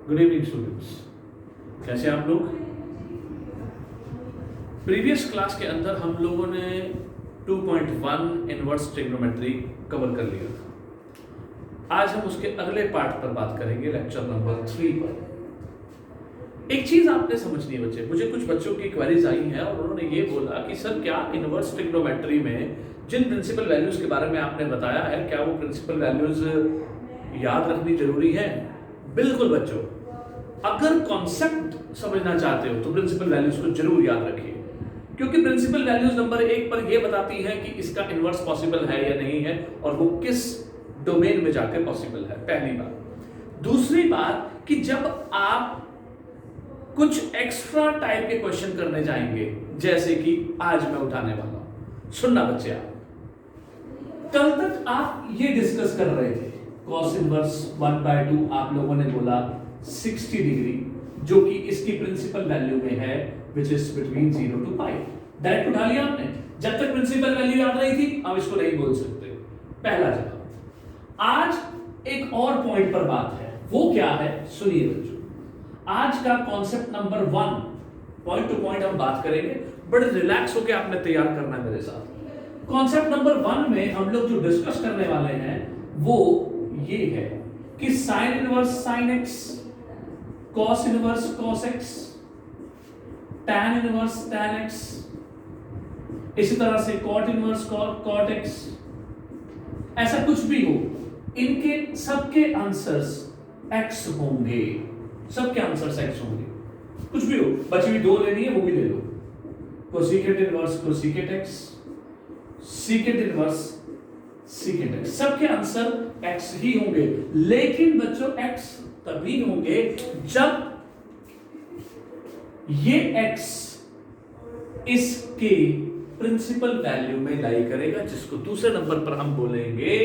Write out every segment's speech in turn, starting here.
Good evening students, कैसे आप लोग। प्रीवियस क्लास के अंदर हम लोगों ने 2.1 इनवर्स ट्रिग्नोमेट्री कवर कर लिया था। आज हम उसके अगले पार्ट पर बात करेंगे, लेक्चर नंबर 3 पर। एक चीज आपने समझनी है बच्चे, मुझे कुछ बच्चों की क्वेरीज आई हैं और उन्होंने ये बोला कि सर क्या इनवर्स ट्रिग्नोमेट्री में जिन प्रिंसिपल वैल्यूज के बारे में आपने बताया है, क्या वो प्रिंसिपल वैल्यूज याद रखनी जरूरी है। बिल्कुल बच्चों, अगर कॉन्सेप्ट समझना चाहते हो तो प्रिंसिपल वैल्यूज को जरूर याद रखिए, क्योंकि प्रिंसिपल वैल्यूज नंबर 1 पर यह बताती है कि इसका इनवर्स पॉसिबल है या नहीं है और वो किस डोमेन में जाकर पॉसिबल है, पहली बात। दूसरी बात कि जब आप कुछ एक्स्ट्रा टाइप के क्वेश्चन करने जाएंगे, जैसे कि आज मैं उठाने वाला हूं, सुनना बच्चे, आप कल तक आप ये डिस्कस कर रहे थे cos इनवर्स 1/2 आप लोगों ने बोला 60 डिग्री, जो कि इसकी प्रिंसिपल वैल्यू में है, which is between 0 to pi. Direct उठा लिया आपने, जब तक प्रिंसिपल वैल्यू याद रही थी अब इसको नहीं बोल सकते, पहला जवाब। आज एक और पॉइंट पर बात है, वो क्या है सुनिए बच्चों। आज का concept number 1, point two point हम बात करेंगे, बड़े रिलैक्स होकर आपने तैयार करना है मेरे साथ। कॉन्सेप्ट नंबर 1 में हम लोग जो डिस्कस करने वाले हैं वो ये है कि sign inverse sine x, cos inverse cos x, tan inverse tan x, इसी तरह से कॉट इनवर्स कॉट एक्स, ऐसा कुछ भी हो, इनके सबके आंसर्स एक्स होंगे, सबके आंसर्स एक्स होंगे। कुछ भी हो, बची हुई 2 लेनी है वो भी ले लो, cosecant inverse cosecant x, secant inverse secant x, सबके आंसर एक्स ही होंगे। लेकिन बच्चों एक्स तभी होंगे जब ये एक्स इसके प्रिंसिपल वैल्यू में लाई करेगा, जिसको दूसरे नंबर पर हम बोलेंगे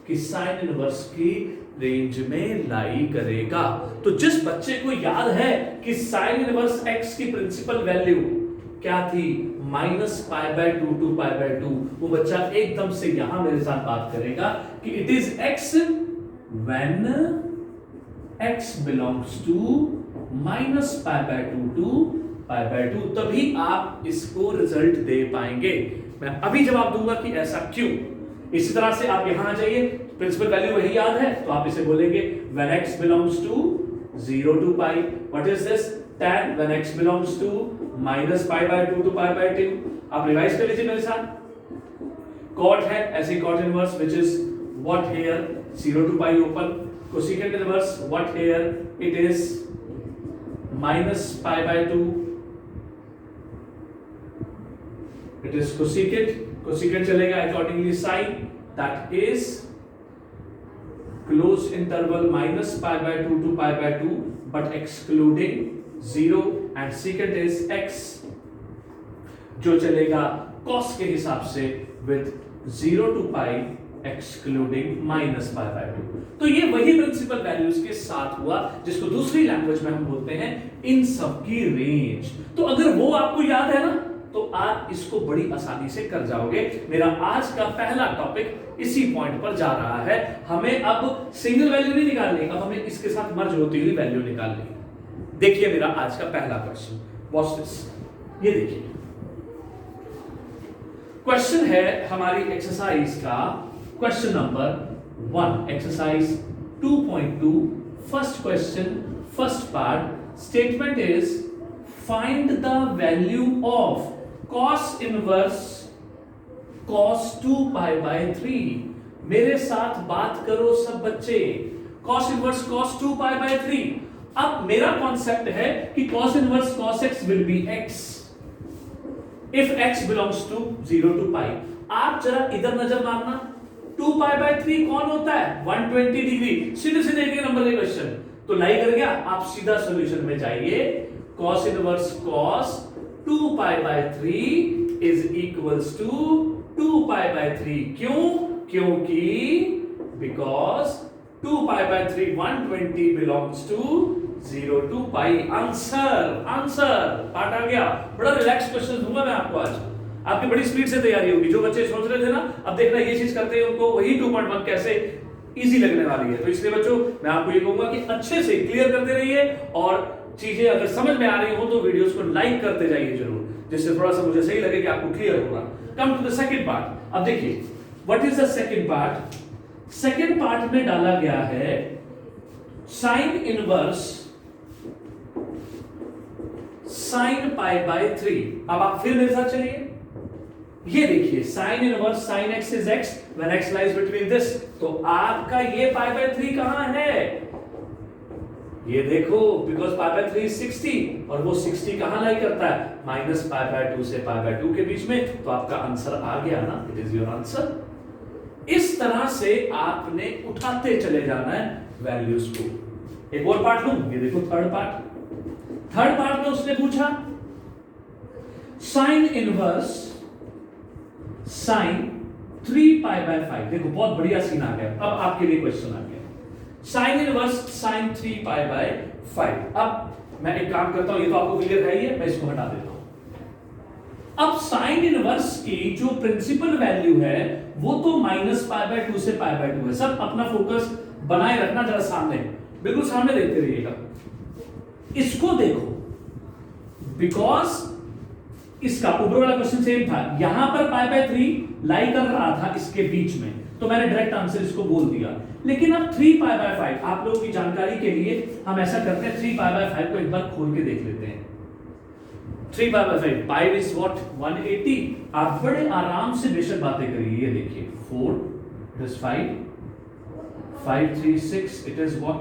कि साइन इनवर्स की रेंज में लाई करेगा। तो जिस बच्चे को याद है कि साइन इनवर्स एक्स की प्रिंसिपल वैल्यू क्या थी, -π/2 to π/2, वो बच्चा एकदम से यहां मेरे साथ बात करेगा कि it is x when x belongs to -π/2 to π/2, तभी आप इसको रिजल्ट दे पाएंगे। मैं अभी जवाब दूंगा कि ऐसा क्यों। इसी तरह से आप यहां आ जाइए, प्रिंसिपल वैल्यू वही याद है तो आप इसे बोलेंगे when x belongs to 0 to π, what is this, tan when x belongs to -π/2 to π/2। आप रिवाइज कर लीजिए मेरे साथ। cot है ऐसे cot inverse which is what here 0 to π open, cosecant inverse what here it is -π/2, it is cosecant चलेगा accordingly sin, that is closed interval -π/2 to π/2 but excluding 0, and secant is x, जो चलेगा cos के हिसाब से with 0 to π excluding -π/2। तो ये वही principal values के साथ हुआ जिसको दूसरी लैंग्वेज में हम बोलते हैं इन सब की रेंज। तो अगर वो आपको याद है ना तो आप इसको बड़ी आसानी से कर जाओगे। मेरा आज का पहला टॉपिक इसी पॉइंट पर जा रहा है। हमें अब सिंगल वैल्यू नहीं निकालनी, अब हमें इसके साथ मर्ज होती हुई वैल्यू निकालनी है। देखिए मेरा आज का पहला क्वेश्चन, वॉच दिस, ये देखिए क्वेश्चन है हमारी एक्सरसाइज का question number 1, exercise 2.2, first question, first part. Statement is find the value of cos inverse cos 2π/3। मेरे साथ बात करो सब बच्चे, cos इनवर्स cos 2π/3। अब मेरा कॉन्सेप्ट है कि cos inverse cos x will be x if x belongs to 0 to π। आप जरा इधर नजर मारना, 2π/3 कौन होता है, 120 डिग्री। सीधे सीधे एक नंबर के क्वेश्चन तो लाई कर गया, आप सीधा सॉल्यूशन में जाइए। cos inverse cos 2π/3 is equals to 2π/3। क्यों, क्योंकि because 2π/3 120 belongs to 0 to π। Answer part आ गया। बड़ा रिलैक्स क्वेश्चन दूंगा मैं आपको आज, आपकी बड़ी स्पीड से तैयारी होगी। जो बच्चे सोच रहे थे ना अब देखना ये चीज करते हैं उनको वही 2.1 कैसे इजी लगने वाली है। तो इसलिए बच्चों मैं आपको ये कहूंगा कि अच्छे से क्लियर करते रहिए और चीजें अगर समझ में आ रही हो तो वीडियोस को लाइक करते जाइए जरूर, जिससे थोड़ा सा मुझे सही लगे कि आपको क्लियर होगा। Come to the second part. अब देखिए what is the second part. Second part में डाला गया है sine inverse sine pi by 3। अब आप फिर मेरे साथ चलिए, ये देखिए sine inverse sine x is x when x lies between this. तो आपका ये पाई बाय 3 कहां है, ये देखो, बिकॉज पाई बाय 3 इज 60 और वो 60 कहां लाई करता है, माइनस पाई बाय 2 से पाई बाय 2 के बीच में। तो आपका आंसर आ गया ना, इट इज योर आंसर। इस तरह से आपने उठाते चले जाना है वैल्यूज को। एक और पार्ट लूं, ये देखो थर्ड पार्ट। थर्ड पार्ट में उसने पूछा sign inverse sign 3 pi by 5। देखो बहुत बढ़िया सीन आ गया। अब आपके लिए क्वेश्चन आ गया sign inverse sign 3 pi by 5। अब मैं एक काम करता हूं, ये तो आपको क्लियर है ही है, मैं इसको हटा देता हूं। अब साइन इनवर्स की जो प्रिंसिपल वैल्यू है वो तो माइनस पाई बाय 2 से पाई बाय 2 है। सब अपना फोकस बनाए रखना जरा सामने, बिल्कुल सामने देखते रहिएगा। इसको देखो, बिकॉज इसका ऊपर वाला क्वेश्चन सेम था, यहां पर पाई बाय 3 लाई कर रहा था इसके बीच में, तो मैंने डायरेक्ट आंसर इसको बोल दिया। लेकिन अब 3 पाई बाय 5 आप लोगों की जानकारी के लिए हम ऐसा करते हैं, 3 पाई बाय 5 को एक बार खोल के देख लेते हैं। 3 पाई बाय 5, पाई इज व्हाट 180। आप बड़े आराम से बेशक बातें करिए। ये देखिए 4 it is 5 5 3 6 it is what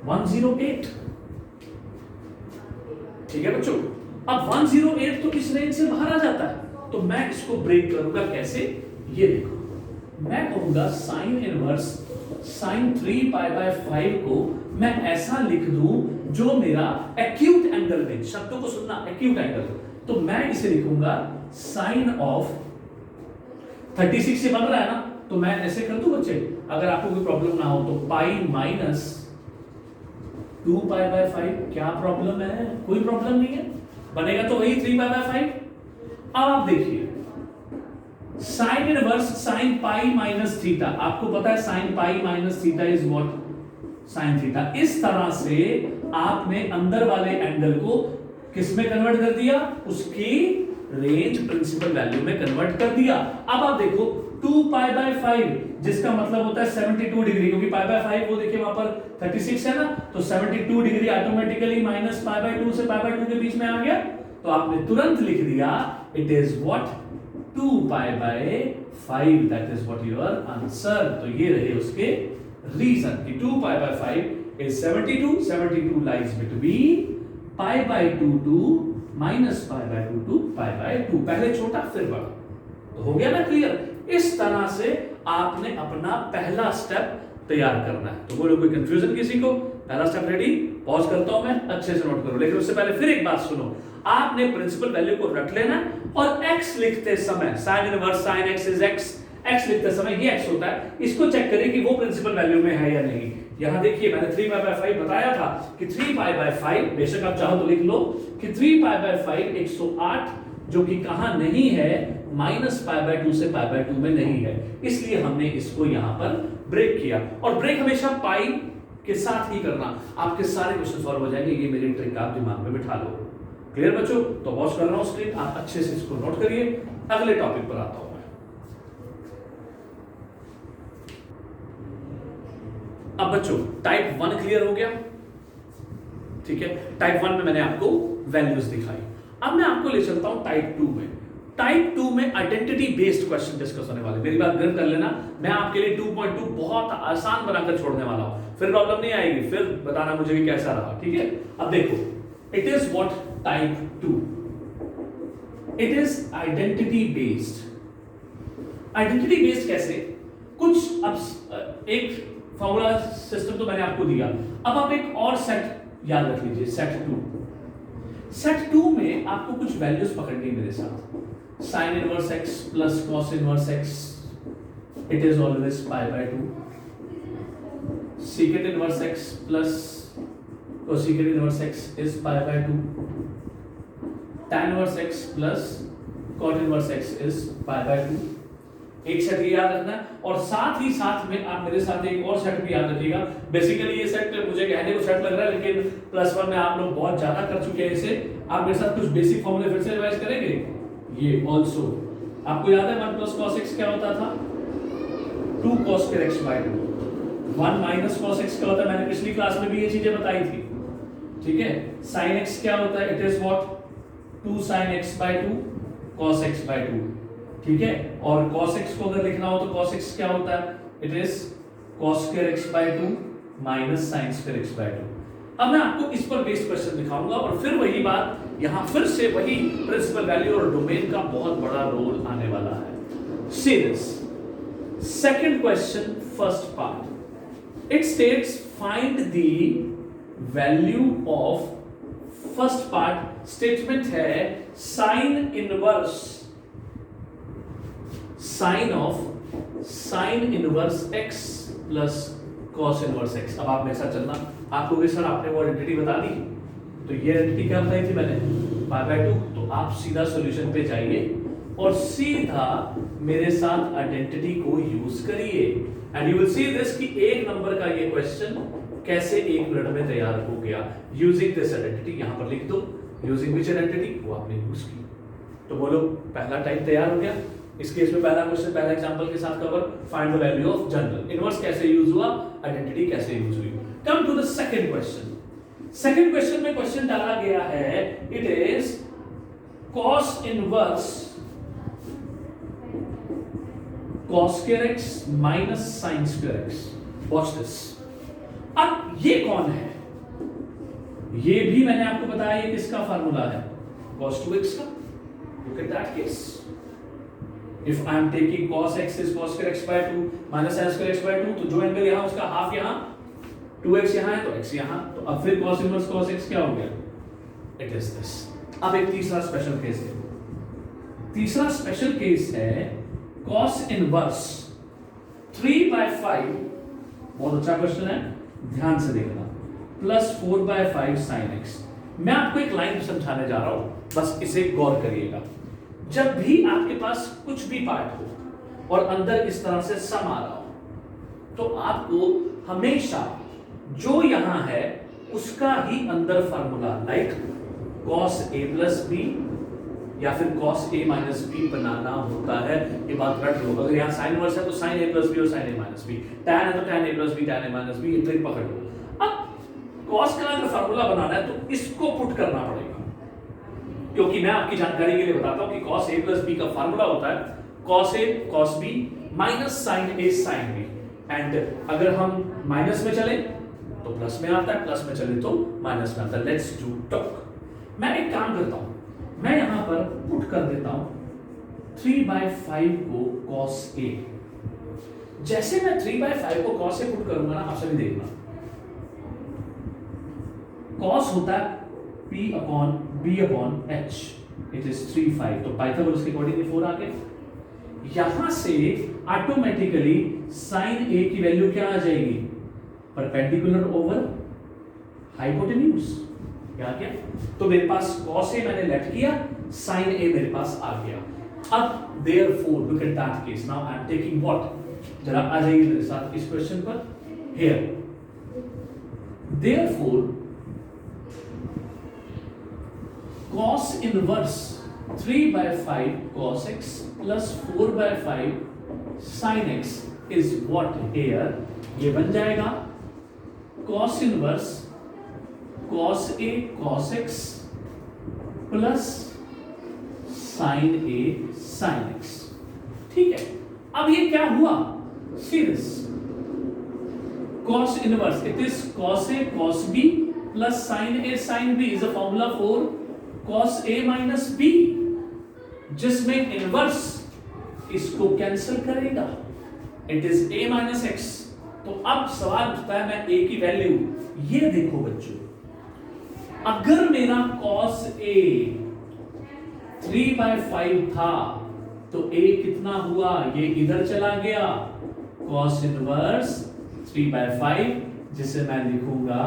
108। ठीक है बच्चों, अब 108 तो इस रेंज से बाहर आ जाता है, तो मैं इसको ब्रेक करूंगा कैसे, ये देखो, मैं कहूंगा sign inverse sign 3 pi by 5 को मैं ऐसा लिख दूं जो मेरा एक्यूट एंगल में, शब्दों को सुनना, एक्यूट एंगल, तो मैं इसे लिखूंगा साइन ऑफ 36 से बन रहा है ना, तो मैं ऐसे कर दूं बच्चे, अगर आपको कोई प्रॉब्लम ना हो तो पाई माइनस 2 पाई बाय 5। क्या प्रॉब्लम है, कोई प्रॉब्लम नहीं है, बनेगा तो वही 3 पाई बाय 5। अब आप देखिए sine inverse sine pi minus theta, आपको पता है sine pi minus theta is what sine theta. इस तरह से आपने अंदर वाले एंगल को किस में कन्वर्ट कर दिया, उसकी रेंज प्रिंसिपल वैल्यू में कन्वर्ट कर दिया। अब आप देखो 2 पाई बाय 5 जिसका मतलब होता है 72 डिग्री, क्योंकि पाई बाय 5 वो देखिए वहां पर 36 है ना, तो 72 degree automatically minus pi by 2 से पाई बाय 2 के बीच में आ गया। तो आपने तुरंत लिख दिया it is what 2 pi by 5, that is what your answer. तो ये रहे उसके रीजन कि 2 pi by 5 is 72 lies between pi by 2 to minus pi by 2 to pi by 2, पहले छोटा फिर बड़ा। तो हो गया ना क्लियर। इस तरह से आपने अपना पहला स्टेप तैयार करना है। तो बोलो कोई कंफ्यूजन किसी को, पहला स्टेप रेडी, पॉज करता हूं मैं, अच्छे से नोट करो। लेकिन उससे पहले फिर एक बात सुनो, आपने प्रिंसिपल वैल्यू को रख लेना और x लिखते समय sign inverse sign x is x, x लिखते समय ये x होता है, इसको चेक करें कि वो प्रिंसिपल वैल्यू में है या नहीं। यहां देखिए मैंने 3 पाई बाय 5 बताया था कि 3 पाई बाय 5, बेशक आप चाहो तो लिख लो कि 3 पाई बाय 5 108, जो कि कहां नहीं है, माइनस पाई बाय 2 से पाई बाय 2 में नहीं है, इसलिए हमने इसको यहां पर ब्रेक किया। और ब्रेक हमेशा पाई के साथ ही करना, आपके सारे क्वेश्चन सॉल्व हो जाएंगे। ये मेरी ट्रिक आप दिमाग में बिठा लो। क्लियर बच्चों? तो वॉच कर रहा हूं स्क्रीन, आप अच्छे से इसको नोट करिए। अगले टॉपिक पर आता हूं मैं। अब बच्चों टाइप 1 क्लियर हो गया, ठीक है। टाइप 1 में मैंने आपको वैल्यूज दिखाई। अब मैं आपको ले चलता हूं टाइप 2 में। टाइप 2 में आइडेंटिटी बेस्ड क्वेश्चन डिस्कस होने वाले। मेरी बात ग्रहण कर लेना, मैं आपके लिए 2.2 बहुत आसान बनाकर छोड़ने वाला हूं, फिर प्रॉब्लम नहीं आएगी, फिर बताना मुझे कि कैसा रहा, ठीक है। अब देखो it is what type 2, it is identity based. Identity based कैसे, कुछ अब एक फॉर्मूला सिस्टम तो मैंने आपको दिया, अब आप एक और सेट याद रख लीजिए, सेट 2। सेट 2 में आपको कुछ वैल्यूज पकड़नी है मेरे साथ। Sine inverse x plus cos inverse x, it is always pi by 2। Secant inverse x plus cosecant inverse x is pi by 2। tan inverse x plus cot inverse x is pi by 2। एक set ये याद रखना है, और साथ ही साथ में आप मेरे साथ एक और सेट भी याद रखिएगा। बेसिकली ये सेट मुझे कहने को सेट लग रहा है, लेकिन +1 में आप लोग बहुत ज्यादा कर चुके हैं इसे। आप मेरे साथ कुछ बेसिक फॉर्मूले फिर से रिवाइज करेंगे। ये ऑल्सो आपको याद है 1 + cos x क्या होता था? 2 cos x by 2। 1 - cos x क्या होता है? मैंने पिछली क्लास में भी ये चीजें बताई थी, ठीक है। sin x क्या होता है? It is what? 2 sin x by 2 cos x by 2, ठीक है। और cos x को अगर लिखना हो तो cos x क्या होता है? It is cos x by 2 - sin x by 2। अब मैं आपको इस पर बेस्ड क्वेश्चन दिखाऊंगा, और फिर वही बात, यहां फिर से वही प्रिंसिपल वैल्यू और डोमेन का बहुत बड़ा रोल आने वाला है। See this second question, first part, it states find the value of, first part statement है sine inverse, sine of sine inverse x plus cos inverse x। अब आप मेरे साथ चलना, आपको भी सर आपने वो आइडेंटिटी बता दी, तो ये आइडेंटिटी क्या बताई थी मैंने? π/2। तो आप सीधा सॉल्यूशन पे जाइए और सीधा मेरे साथ आइडेंटिटी को यूज करिए, and you will see this कि एक नंबर का ये क्वेश्चन कैसे 1 मिनट में तैयार हो गया यूजिंग दिस आइडेंटिटी। यहां पर लिख दो यूजिंग विच आइडेंटिटी, वो आपने यूज की। तो बोलो पहला टाइप तैयार हो गया। इस केस में पहला क्वेश्चन पहला एग्जांपल के साथ cover, find the value of general inverse कैसे यूज हुआ, आइडेंटिटी कैसे यूज हुई। Come to the second question. Second question में क्वेश्चन डाला गया है, it is cos inverse cos square x minus sin square x। Watch this. अब ये कौन है? ये भी मैंने आपको बताया ये किसका फार्मूला है? cos 2x का। Look at that case. If I am taking cos x is cos square x by 2 minus sin square x by 2, तो जो एंगल यहां उसका हाफ यहां, 2x यहां है तो x यहां, तो अब फिर cos इनवर्स cos x क्या हो गया? It is this। अब एक तीसरा स्पेशल केस है। तीसरा स्पेशल केस है cos इनवर्स 3/5, बहुत अच्छा क्वेश्चन है, ध्यान से देखना, प्लस 4/5 sin x। मैं आपको एक लाइन समझाने जा रहा हूं, बस इसे गौर करिएगा। जब भी आपके पास कुछ भी पार्ट हो और अंदर इस तरह से सम आ रहा हो, तो आपको हमेशा जो यहां है उसका ही अंदर formula, like cos a plus b या फिर cos a minus b बनाना होता है। ये बात रट लो, अगर यहाँ sin इनवर्स है तो sin a plus b और sin a minus b, tan है तो tan a plus b, tan a minus b, ये ट्रिक पकड़ लो। अब cos का अगर फार्मूला बनाना है तो इसको पुट करना पड़ेगा, क्योंकि मैं आपकी जानकारी के लिए बताता हूं कि cos a plus b का फार्मूला होता है cos a cos b minus sin a sin b, and अगर हम माइनस में चले तो प्लस में आता है, प्लस में चले तो माइनस में आता है। Let's do talk. मैं एक काम करता हूं, मैं यहां पर पुट कर देता हूं 3/5 को cos a। जैसे मैं 3/5 को cos a पुट करूंगा ना, आप सभी देखना, cos होता है p/b/h, इट इज 3/5, तो पाइथागोरस के अकॉर्डिंग 4 आ गए। यहां से ऑटोमेटिकली sin a की वैल्यू क्या आ जाएगी? Perpendicular over hypotenuse. क्या किया? तो मेरे पास cos a मैंने लेट किया, sin a मेरे पास आ गया। अब therefore look at that case, now I am taking what, जरा आ जाइए मेरे साथ इस क्वेश्चन पर। here therefore cos inverse 3/5 cos x plus 4/5 sin x is what here, ये बन जाएगा cos inverse cos a cos x plus sin a sin x। ठीक है, अब ये क्या हुआ? Series cos inverse, it is cos a cos b plus sin a sin b is a formula for cos a minus b, जिसमें inverse इसको cancel करेगा, it is a minus x। तो अब सवाल उठता है, मैं a की वैल्यू, ये देखो बच्चों, अगर मेरा cos a 3/5 था तो a कितना हुआ? ये इधर चला गया, cos इनवर्स 3/5, जिसे मैं लिखूंगा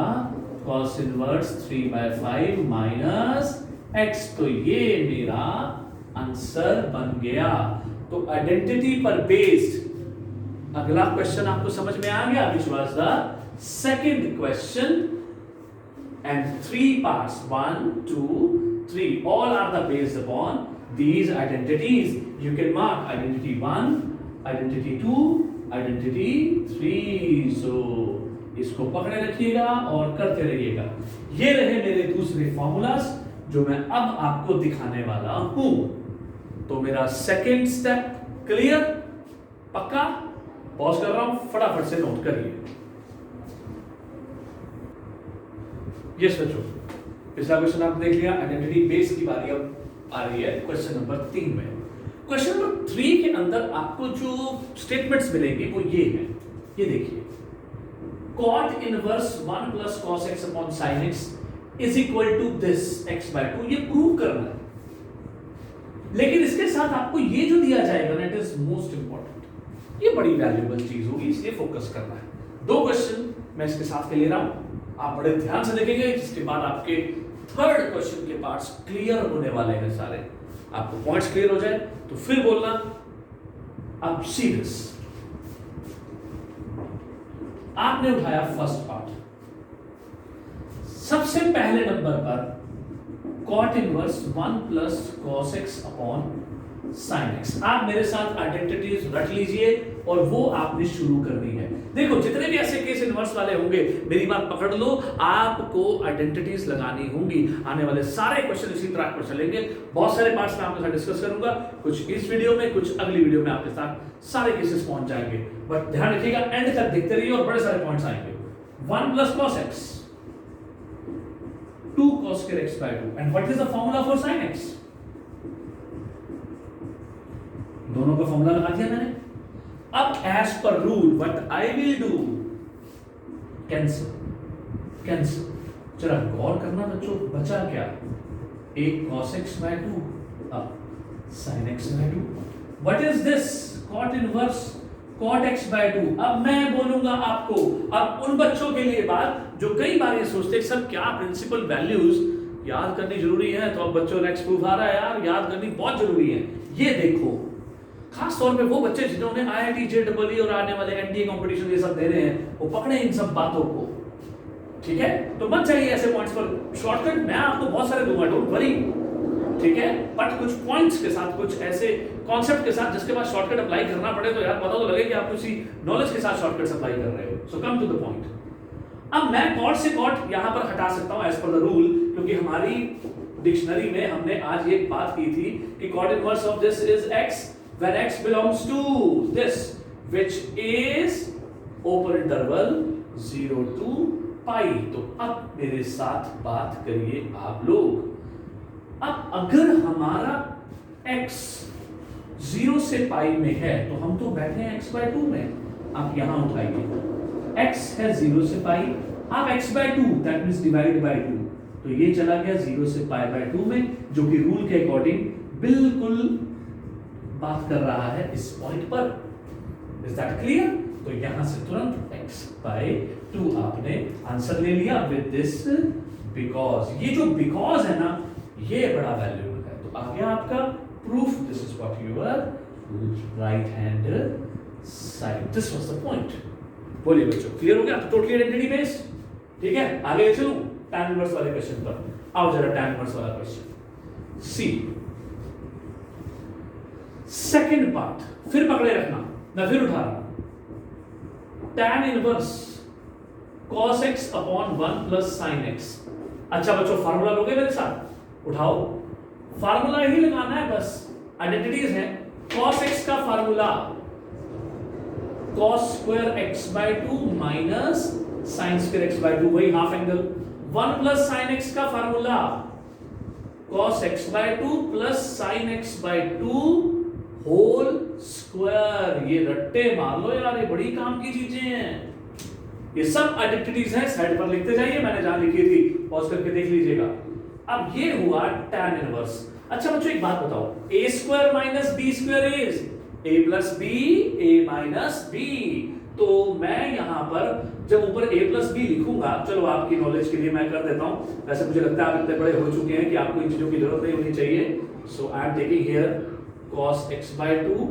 cos इनवर्स 3/5 माइनस x। तो ये मेरा आंसर बन गया। तो आइडेंटिटी पर बेस्ड अगला क्वेश्चन आपको समझ में आ गया, which was the second question, and 3 parts, 1 2 3, all are the based upon these identities. You can mark identity 1, identity 2, identity 3. so इसको पकड़े रखिएगा और करते रहिएगा। ये रहे मेरे दूसरे फॉर्मूलास जो मैं अब आपको दिखाने वाला हूं। तो मेरा सेकेंड स्टेप क्लियर, पक्का? पॉज कर रहा हूं, फटाफट से नोट करिए। यस बच्चों, पिछला क्वेश्चन आपने देख लिया, आइडेंटिटी बेस की बारी अब आ रही है क्वेश्चन नंबर 3 में। क्वेश्चन नंबर 3 के अंदर आपको जो स्टेटमेंट्स मिलेंगे वो ये हैं, ये देखिए, cot inverse 1 plus cos x upon sin x is equal to this x/2, ये प्रूव करना है। लेकिन इसके साथ आपको ये जो दिया जाएगा ना, इट इज मोस्ट इंपॉर्टेंट, ये बड़ी वैल्यूएबल चीज होगी, इसलिए फोकस करना है। 2 क्वेश्चन मैं इसके साथ के ले रहा हूं, आप बड़े ध्यान से देखेंगे, जिसके बाद आपके थर्ड क्वेश्चन के पार्ट्स क्लियर होने वाले हैं सारे। आपको पॉइंट्स क्लियर हो जाए तो फिर बोलना। अब सी दिस, आपने उठाया फर्स्ट पार्ट, सबसे पहले नंबर पर cot inverse 1 plus cos x upon sin x। आप मेरे साथ आइडेंटिटीज रख लीजिए और वो आपने शुरू करनी है। देखो, जितने भी ऐसे केस इनवर्स वाले होंगे, मेरी बात पकड़ लो, आपको आइडेंटिटीज लगानी होंगी। आने वाले सारे क्वेश्चन इसी ट्रैक पर चलेंगे। बहुत सारे पार्ट्स मैं आपके साथ डिस्कस करूंगा, कुछ इस वीडियो में, कुछ अगली वीडियो में आपके साथ सारे केसेस पहुंच जाएंगे। बट ध्यान रखिएगा, एंड तक देखते रहिए और बड़े सारे पॉइंट्स आएंगे। 1 plus cos x, 2 cos square x by 2, and what is the formula for sin x? दोनों का फॉर्मूला लगा दिया मैंने। अब as per rule what I will do, cancel cancel. जरा गौर करना बच्चों, बचा क्या? एक cos x by 2, अब sin x by 2। What is this? cot inverse cot x by 2। अब मैं बोलूंगा आपको, अब उन बच्चों के लिए बात जो कई बार ये सोचते हैं सर क्या प्रिंसिपल वैल्यूज याद करनी जरूरी है, तो अब बच्चों नेक्स्ट प्रूफ आ रहा है यार, याद करनी बहुत जरूरी है। ये देखो, खास तौर पे वो बच्चे जिन्होंने IIT JEE और आने वाले NDA कंपटीशन ये सब दे रहे हैं, वो पकड़े इन सब बातों को, ठीक है? तो मत चाहिए ऐसे पॉइंट्स पर शॉर्टकट, मैं आपको बहुत सारे दूंगा, डोंट वरी, ठीक है? बट कुछ पॉइंट्स के साथ, कुछ ऐसे कॉन्सेप्ट के साथ जिसके बाद शॉर्टकट अप्लाई करना पड़े तो यार पता तो लगे कि आप किसी नॉलेज के साथ शॉर्टकट अप्लाई कर रहे हो। सो कम टू द पॉइंट। अब मैं cot से cot यहां पर हटा सकता हूं एज पर द रूल, क्योंकि हमारी डिक्शनरी में हमने आज एक बात की थी कि cot inverse of this is x when x belongs to this, which is open interval 0 to pi। तो अब मेरे साथ बात करिए आप लोग। अब अगर हमारा x 0 से पाई में है तो हम तो बैठे हैं x by 2 में। आप यहां उठाइए, x है 0 से पाई, आप x by 2 that means divide by 2, तो ये चला गया 0 से pi by 2 में, जो कि रूल के अकॉर्डिंग बिल्कुल बात कर रहा है इस पॉइंट पर। Is that clear? तो यहां से तुरंत x by 2 आपने आंसर ले लिया विद दिस बिकॉज। ये जो बिकॉज है ना, ये बड़ा वैल्यूएबल है। तो आ गया आपका proof, this is what your right hand side, this was the point. बोलिए बच्चों, क्लियर हो गया? तो टोटली आइडेंटिटी बेस्ड, ठीक है? आगे चलूं tan इनवर्स वाले क्वेश्चन पर। आओ जरा tan इनवर्स वाला क्वेश्चन सी, सेकंड पार्ट, फिर पकड़े रखना, मैं फिर उठा रहा हूं। tan inverse cos x upon 1 plus sin x। अच्छा बच्चों, फार्मूला लोगे मेरे साथ? उठाओ, फार्मूला ही लगाना है बस, आइडेंटिटीज है। cos x का formula cos square x by 2 minus sin square x by 2, वही half angle. 1 plus sin x का formula cos x by 2 plus sin x by 2 whole square. ये रट्टे मार लो यार, ये बड़ी काम की चीजें हैं। ये सब आइडेंटिटीज हैं, साइड पर लिखते जाइए, मैंने जहां लिखी थी पॉज करके देख लीजिएगा। अब ये हुआ tan इनवर्स। अच्छा बच्चों, एक बात बताओ, a square minus b square is a plus b, a minus b। तो मैं यहां पर जब ऊपर a प्लस b लिखूंगा, चलो आपकी नॉलेज के लिए मैं कर देता हूं, वैसे मुझे लगता है आप इतने बड़े हो चुके हैं कि आपको इन चीजों की जरूरत नहीं होनी चाहिए। So I am taking here cos x by 2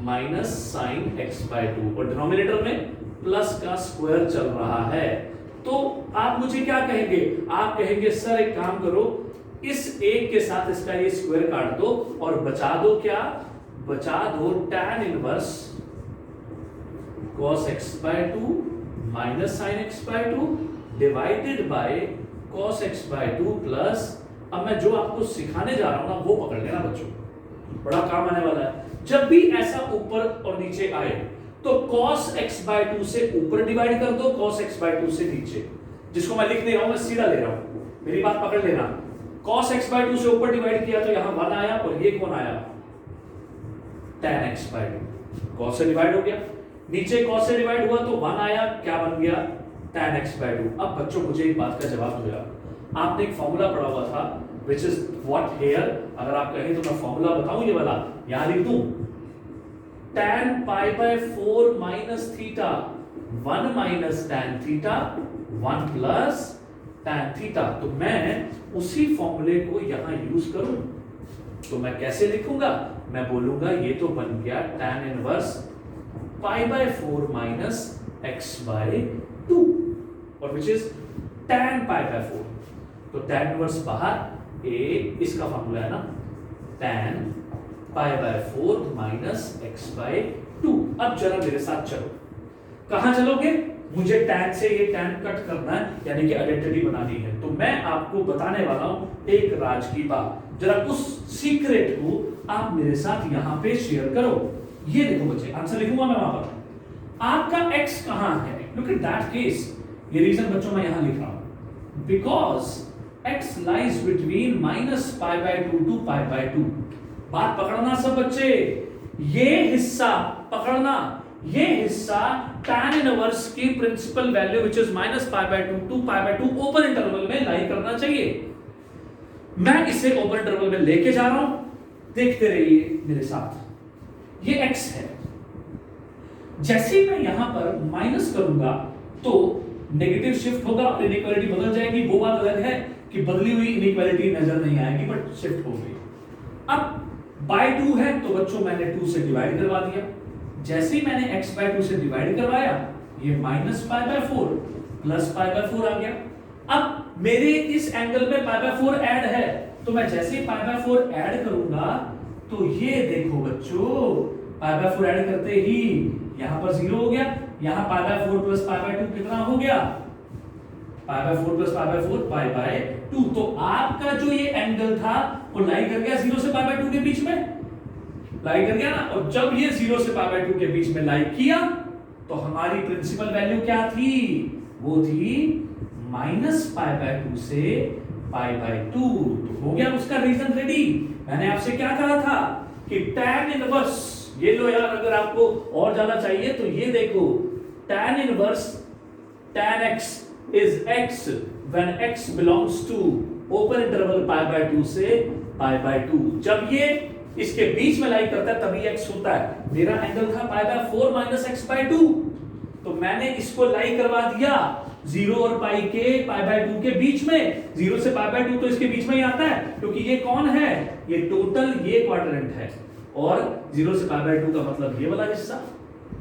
minus sine x by two, और डिनोमिनेटर में प्लस का स्क्वायर चल रहा है। तो आप मुझे क्या कहेंगे, आप कहेंगे सर एक काम करो, इस एक के साथ इसका ये स्क्वायर काट दो और बचा दो क्या, बचा दो tan inverse cos x by two minus sine x by two divided by cos x by two plus, अब मैं जो आपको सिखाने जा रहा हूं ना वो पकड़ लेना बच्चों, बड़ा काम आने वाला है। जब भी ऐसा ऊपर और नीचे आए तो cos x बाय टू से ऊपर डिवाइड कर दो, cos x बाय टू से नीचे, जिसको मैं लिख नहीं रहा हूं, मैं सीधा ले रहा हूं, मेरी बात पकड़ लेना। cos x बाय टू से ऊपर डिवाइड किया तो यहां 1 आया, और ये कौन आया, tan x by to, cos से डिवाइड हो गया, नीचे cos से डिवाइड हुआ तो 1 आया, क्या बन गया, tan x बाय टू। अब बच्चों मुझे एक बात का जवाब दो यार, आपने एक फॉर्मूला पढ़ा हुआ था which is what here, अगर आप कहें तो मैं फॉर्मूला बताऊं ये वाला, यहां लिख दूं tan pi by 4 minus theta 1 minus tan theta 1 plus tan theta। तो मैं उसी फॉर्मूले को यहां यूज करूं तो मैं कैसे लिखूंगा, मैं बोलूंगा ये तो बन गया tan inverse pi by 4 minus x by 2, और which is tan pi by 4। तो tan इनवर्स बाहर, a इसका फॉर्मूला है ना tan pi by 4 minus x by 2। अब जरा मेरे साथ चलो, कहां चलोगे, मुझे tan से ये tan कट करना है, यानी कि आइडेंटिटी बनानी है। तो मैं आपको बताने वाला हूं एक राज की बात, जरा उस सीक्रेट को आप मेरे साथ यहां पे शेयर करो। ये देखो बच्चे, आंसर लिखूंगा मैं वहां पर, आपका x कहां है, लुक एट दैट केस, ये रीजन बच्चों मैं यहां लिख रहा हूं, because x lies between minus pi by 2 to pi by 2। बात पकड़ना सब बच्चे, ये हिस्सा पकड़ना, ये हिस्सा tan इनवर्स की principal value which is minus pi by 2 to pi by 2 open interval में लाई करना चाहिए। मैं इसे ओपन इंटरवल में लेके जा रहा हूं, देखते रहिए मेरे साथ। ये x है, जैसे मैं यहां पर माइनस करूंगा तो नेगेटिव शिफ्ट होगा और इनइक्वालिटी बदल जाएगी। वो बात अलग है कि बदली हुई इनइक्वालिटी नजर नहीं आएगी, बट शिफ्ट हो गई। अब बाय 2 है तो बच्चों मैंने 2 से डिवाइड करवा दिया, जैसे ही मैंने x बाय 2 से डिवाइड करवाया ये minus pi by 4 plus pi by 4 आ गया। अब मेरे इस एंगल में पाई बाय 4 ऐड है, तो मैं जैसे ही पाई बाय 4 ऐड करूंगा तो ये देखो बच्चों, पाई बाय 4 ऐड करते ही यहां पर 0 हो गया, यहां पाई बाय 4 प्लस पाई बाय 2 कितना हो गया, पाई by 4 plus pi by 4 pi by 2। तो आपका जो ये एंगल था वो लाई कर गया 0 से पाई बाय 2 के बीच में, लाई कर गया ना। और जब ये 0 से पाई बाय 2 के बीच में लाई किया तो हमारी प्रिंसिपल वैल्यू क्या थी, वो थी माइनस पाई बाय 2 से पाई बाय 2। तो हो गया उसका रीजन रेडी। मैंने आपसे क्या कहा था कि tan इनवर्स, ये लो यार, अगर आपको और ज्यादा चाहिए तो ये देखो, tan inverse tan x is x when x belongs to open interval pi by 2 से pi by 2। जब ये इसके बीच में लाई करता है तभी x होता है। मेरा एंगल था pi by 4 minus x by 2, तो मैंने इसको लाई करवा दिया 0 और पाई के पाई बाय 2 के बीच में। 0 से पाई बाय 2 तो इसके बीच में ही आता है, क्योंकि ये कौन है, ये टोटल ये क्वाड्रेंट है, और 0 से पाई बाय 2 का मतलब ये वाला हिस्सा,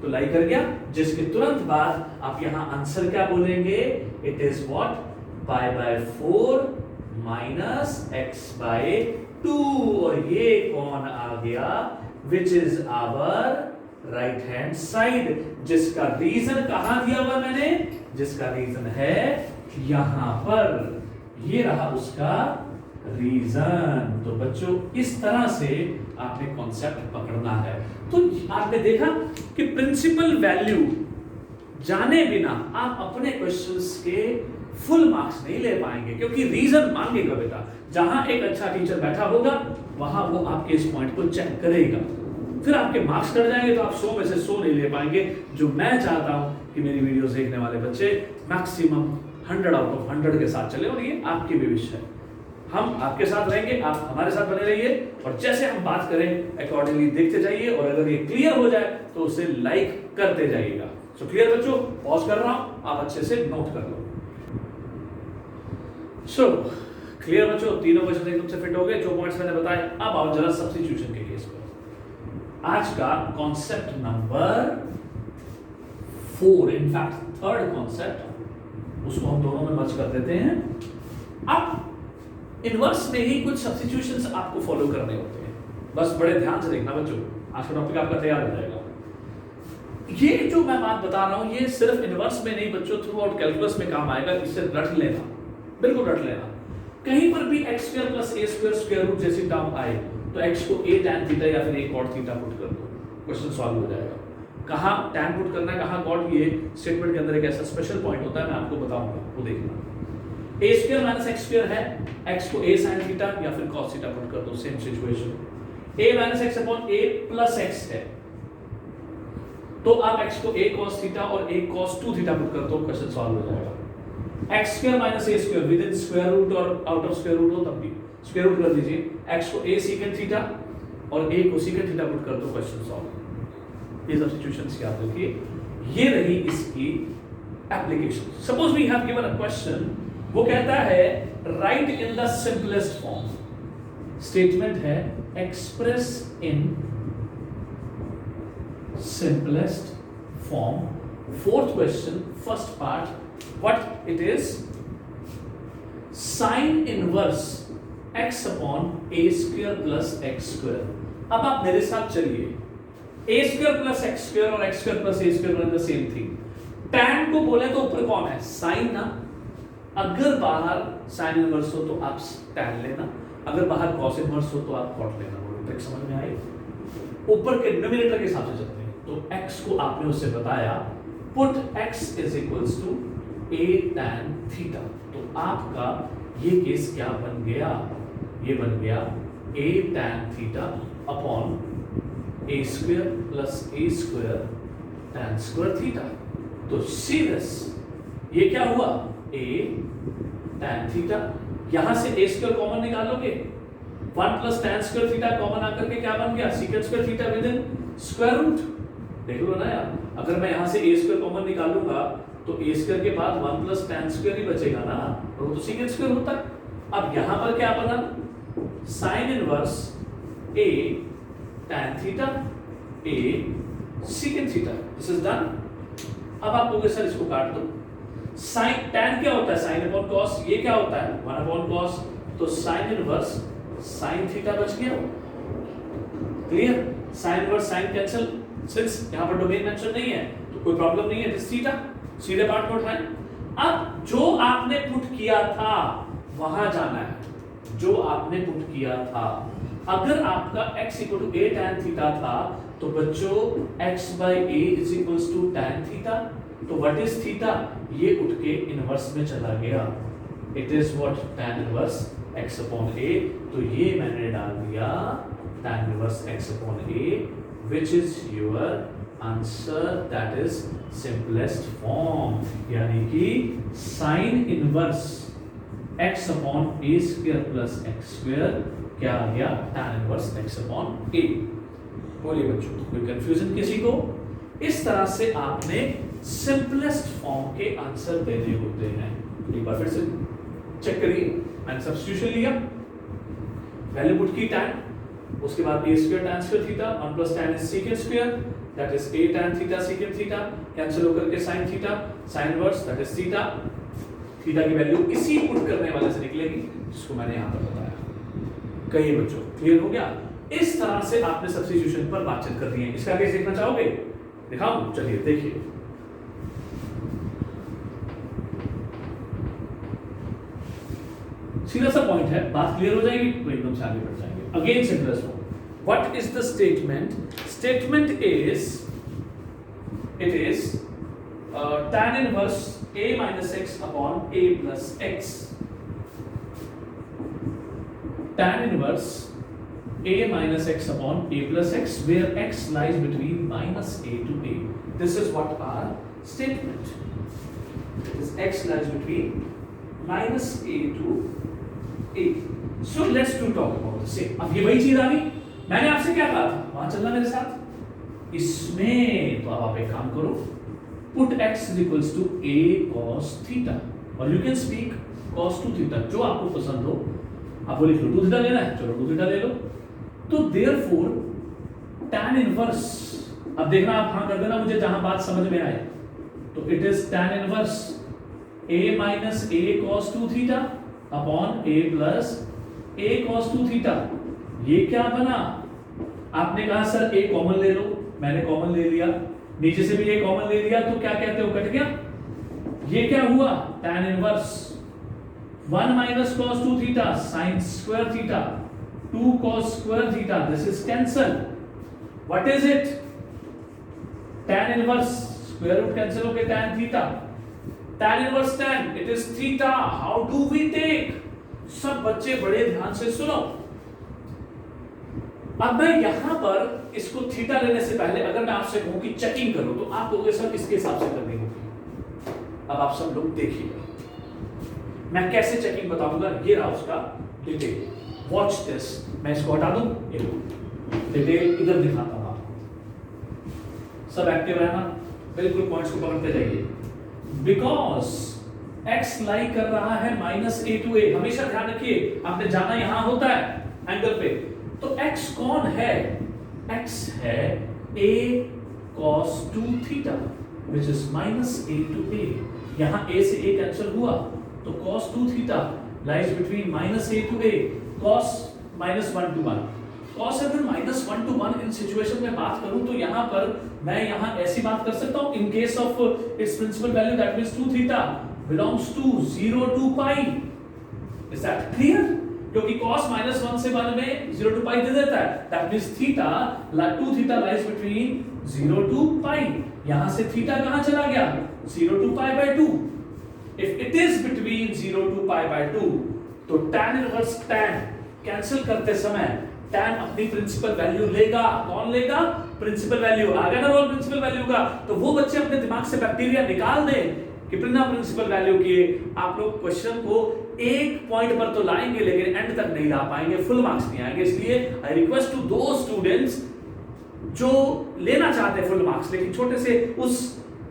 तो लाई कर गया। जिसके तुरंत बाद आप यहां आंसर क्या बोलेंगे, it is what, pi by 4 minus x by 2, और ये कौन आ गया, which is our right hand side, जिसका रीजन कहां दिया हुआ मैंने, जिसका रीजन है यहां पर, ये रहा उसका रीजन। तो बच्चों इस तरह से आपने कॉन्सेप्ट पकड़ना है। तो आपने देखा कि प्रिंसिपल वैल्यू जाने बिना आप अपने क्वेश्चंस के फुल मार्क्स नहीं ले पाएंगे, क्योंकि रीजन मांगेगा बेटा। जहां एक अच्छा टीचर बैठा होगा वहां वो आपके इस पॉइंट को चेक करेगा, फिर आपके मार्क्स कट जाएंगे तो आप 100 में से 100 नहीं ले पाएंगे। जो मैं चाहता हूं कि मेरी वीडियोस देखने वाले बच्चे मैक्सिमम 100 आउट ऑफ 100 के साथ चले, और ये आपकी भी विश है। हम आपके साथ रहेंगे, आप हमारे साथ बने रहिए, और जैसे हम बात करें अकॉर्डिंगली देखते जाइए, और अगर ये क्लियर हो जाए तो उसे लाइक करते जाइएगा। सो क्लियर बच्चों, पॉज कर रहा हूं, आप अच्छे से नोट कर लो। सो क्लियर बच्चों, तीनों क्वेश्चन एकदम से फिट हो गए जो पॉइंट्स मैंने बताए। अब आओ जरा सब्स्टिट्यूशन के केस पर। आज का concept number 4, in fact third concept, उसको हम दोनों में मर्ज कर देते हैं। अब इनवर्स में ही कुछ सब्स्टिट्यूशंस आपको फॉलो करने होते हैं, बस बड़े ध्यान से देखना बच्चों, आज का टॉपिक आपका तैयार हो जाएगा। ये जो मैं बात बता रहा हूं ये सिर्फ इनवर्स में नहीं बच्चों, थ्रू आउट कैलकुलस में काम आएगा, इससे रट लेना, बिल्कुल रट लेना। कहीं पर भी x square plus a square square root जैसी टर्म आए तो x को a tan थीटा या फिर a cot थीटा पुट कर दो, क्वेश्चन सॉल्व हो जाएगा। कहां tan पुट करना है, कहां cot, ये स्टेटमेंट के अंदर एक ऐसा स्पेशल पॉइंट होता है, मैं आपको बताऊंगा, वो देखना। a square minus x square है, x को a sin थीटा या फिर cos थीटा पुट कर दो, same situation. a minus x upon a plus x है, तो आप x को a cos थीटा और a cos 2 थीटा पुट कर दो, क्वेश्चन सॉल्व हो जाएगा। x square minus a square with in square root और आउट ऑफ स्क्वायर रूट हो तब भी स्क्वायर रूट कर दीजिए, x को a secant थीटा और a को secant थीटा पुट कर दो, क्वेश्चन सॉल्व। ये सब्स्टिट्यूशंस याद रखिए, ये रही इसकी application. Suppose we have given a question, वो कहता है write in the simplest form, statement है express in simplest form। Fourth question, first part, what it is? Sin inverse x upon a square plus x square। अब आप मेरे साथ चलिए, a square plus x square और x square plus a square one the same thing. tan को बोले तो ऊपर कौन है, sin ना, अगर बाहर sin इनवर्स हो तो आप tan लेना, अगर बाहर cos इनवर्स हो तो आप cot लेना। बोलो ट्रिक समझ में आई? ऊपर के डिनोमिनेटर के हिसाब से चलते हैं। तो x को आपने उससे बताया, put x is equals to a tan theta. तो आपका ये केस क्या बन गया, ये बन गया a tan theta upon a square plus a square tan square theta. तो सीरियस ये क्या हुआ, a tan थीटा, यहां से a स्क्वायर कॉमन निकालोगे, 1 plus tan square theta common आकर के क्या बन गया, secant square theta with in square root. देख लो ना यार, अगर मैं यहां से a स्क्वायर कॉमन निकालूंगा तो a स्क्वायर के बाद 1 प्लस tan स्क्वायर ही बचेगा ना, और वो तो secant स्क्वायर होता है। अब यहां पर क्या बना, sin inverse a tan theta a secant theta, this is done. अब आप कहोगे सर इसको काट दो, sin tan क्या होता है, sin अपॉन cos, ये क्या होता है 1 अपॉन cos, तो sin इनवर्स sin थीटा बच गया। Clear, sin inverse sin cancel, since यहां पर डोमेन मेंशन नहीं है तो कोई प्रॉब्लम नहीं है, दिस थीटा सीधे पार्ट में उठाएं। अब जो आपने पुट किया था वहां जाना है, जो आपने पुट किया था। अगर आपका x equal to a tan थीटा था तो बच्चों x by a is equals to tan theta, तो व्हाट इज थीटा, ये उठ के इनवर्स में चला गया, it is what tan inverse x upon a। तो ये मैंने डाल दिया tan inverse x upon a, which is your answer, that is simplest form, यानी कि sin inverse x upon a square plus x square क्या आ गया, tan inverse x upon a। बोलिए बच्चों, कोई कंफ्यूजन किसी को? इस तरह से आपने सिंपलेस्ट फॉर्म के आंसर देने होते हैं। एक बार फिर से चेक करिए, मैंने सब्स्टिट्यूशन लिया, वैल्यू पुट की tan, उसके बाद a square tan square theta 1 plus tan is secant square, that is a tan theta secant theta, cancel होकर के sin theta, sin inverse that is theta, theta की value इसी put करने वाले से निकलेगी जिसको मैंने यहां पर बताया। कहिए बच्चों, क्लियर हो गया? इस तरह से आपने सब्स्टिट्यूशन पर बातचीत कर दी है। इसका केस देखना चाहोगे? दिखाऊं, चलिए देखिए। सीधा सा पॉइंट है, बात क्लियर हो जाएगी तो एकदम से आगे बढ़ जाएंगे। Again simplest form. What is the statement? Statement is, it is tan inverse a minus x upon a plus x. Tan inverse a minus x upon a plus x, where x lies between minus a to a. This is what our statement. This x lies between minus a to a. So let's to talk about the same. अब ये वही चीज आ गई, मैंने आपसे क्या कहा था, वहां चलना मेरे साथ। इसमें तो अब आप एक काम करो, put x is equals to a cos theta, और you can speak cos 2 theta, जो आपको पसंद हो। आप वो लिख लो, 2 थीटा लेना है, चलो 2 थीटा ले लो। तो therefore tan इनवर्स, अब देखना आप हाँ कर देना मुझे जहां बात समझ में आए, तो it is tan inverse a minus a cos 2 theta upon a plus a cos 2 theta. ये क्या बना, आपने कहा सर a कॉमन ले लो, मैंने कॉमन ले लिया, नीचे से भी a कॉमन ले लिया, तो क्या कहते हो कट गया। ये क्या हुआ, tan inverse 1 minus cos 2 theta sin square theta 2 cos square theta, this is cancel. What is it, tan inverse square root cancel हो गया, tan theta, tan inverse tan, it is theta. How do we take, सब बच्चे बड़े ध्यान से सुनो। अब मैं यहां पर इसको थीटा लेने से पहले अगर मैं आपसे कहूं कि चेकिंग करो, तो आप लोगों के साथ इसके हिसाब से करनी होगी। अब आप सब लोग देखिए मैं कैसे चेकिंग बताऊंगा, ये रहा उसका डिटेल, वॉच दिस। मैं इसको हटा दूं, ये लो डिटेल इधर दिखाता हूं आपको, सब एक्टिव रहना, बिल्कुल पॉइंट्स को पकड़ते जाइए। बिकॉज x लाई कर रहा है माइनस a टू a, हमेशा ध्यान रखिए, आपने जाना यहां होता है एंगल पे, तो x कौन है, x है a cos 2 theta which is minus a to a, यहां a से a कैंसिल हुआ, तो cos 2 theta lies between minus a to a, cos minus 1 to 1, cos अगर minus 1 to 1 इन सिचुएशन में बात करूं, तो यहां पर मैं यहां ऐसी बात कर सकता हूं, in case of its principal value that means 2 theta belongs to 0 to pi, is that clear, क्योंकि cos minus 1 से 1 में 0 to pi दे देता है, that means theta 2 theta lies between 0 to pi, यहां से थीटा कहां चला गया, 0 to pi by 2, if it is between 0 to pi by 2, तो tan इनवर्स tan कैंसिल करते समय tan अपनी प्रिंसिपल वैल्यू लेगा, कौन लेगा, प्रिंसिपल वैल्यू आ गया ना रोल प्रिंसिपल वैल्यू का। तो वो बच्चे अपने दिमाग से बैक्टीरिया निकाल दें कि बिना प्रिंसिपल वैल्यू किए आप लोग क्वेश्चन को एक पॉइंट पर तो लाएंगे लेकिन एंड तक नहीं ला पाएंगे, फुल मार्क्स नहीं आएंगे। इसलिए आई रिक्वेस्ट टू दो स्टूडेंट्स जो लेना चाहते हैं फुल मार्क्स लेकिन छोटे से उस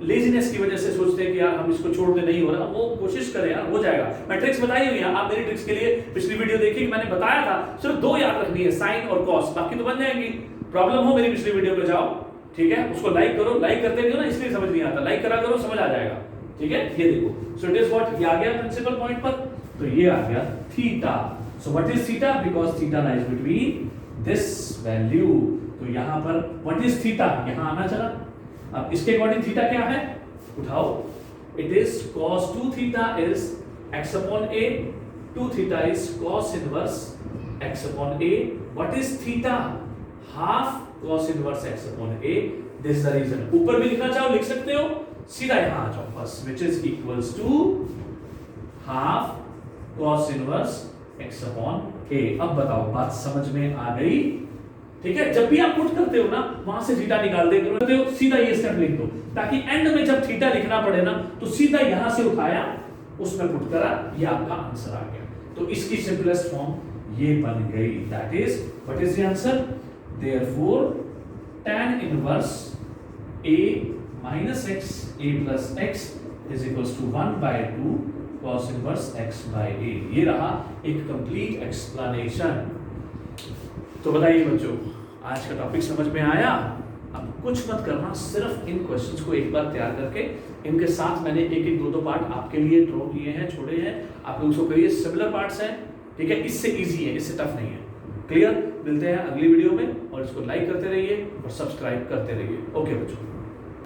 लेजीनेस की वजह से सोचते हैं कि यार हम इसको छोड़ दे, नहीं हो रहा, वो कोशिश करें यार, हो जाएगा। मैं ट्रिक्स बताई हुई है, आप मेरी ट्रिक्स के लिए पिछली वीडियो देखिए, मैंने बताया था सिर्फ 2 याद रखनी है, साइन और कॉस, बाकी तो बन जाएंगी। प्रॉब्लम हो मेरी पिछली वीडियो पे जाओ, ठीक है, उसको लाइक करो, लाइक करते नहीं हो ना इसलिए समझ नहीं आता, लाइक करा करो, समझ आ जाएगा, ठीक है। ये देखो, सो इट इज व्हाट, ये आ गया प्रिंसिपल पॉइंट पर, तो ये आ गया theta. So what is theta, because theta lies between this value, तो यहां पर व्हाट इज थीटा, यहां आना चला। अब इसके अकॉर्डिंग थीटा क्या है, उठाओ, it is cos 2 theta is x upon a, 2 theta is cos inverse x upon a, what is theta, half cos inverse x upon a, this is the reason. ऊपर भी लिखना चाहो लिख सकते हो, सीधा यहां आ जाओ बस, which is equals to half cos inverse x upon a। अब बताओ बात समझ में आ गई, ठीक है। जब भी आप पुट करते हो ना, वहां से थीटा निकाल दे करते हो, सीधा ये स्टेप लिख दो, ताकि एंड में जब थीटा लिखना पड़े ना, तो सीधा यहां से उठाया, उसमें पुट करा, ये आपका आंसर आ गया। तो इसकी सिंपलेस्ट फॉर्म ये बन गई, that is what is the answer, therefore tan inverse a minus x a plus x is equals to 1/2 cos inverse x by a। ये रहा एक कंप्लीट एक्सप्लेनेशन। तो बताइए बच्चों, आज का टॉपिक समझ में आया। अब कुछ मत करना, सिर्फ इन क्वेश्चंस को एक बार तैयार करके इनके साथ मैंने एक 2 पार्ट आपके लिए ड्रॉ किए हैं, छोड़े हैं, आप लोग उसको करिए, सिमिलर पार्ट्स हैं, ठीक है, इससे इजी है, इससे टफ नहीं है। क्लियर, मिलते हैं अगली वीडियो में, और इसको लाइक करते रहिए और सब्सक्राइब करते रहिए। ओके बच्चों।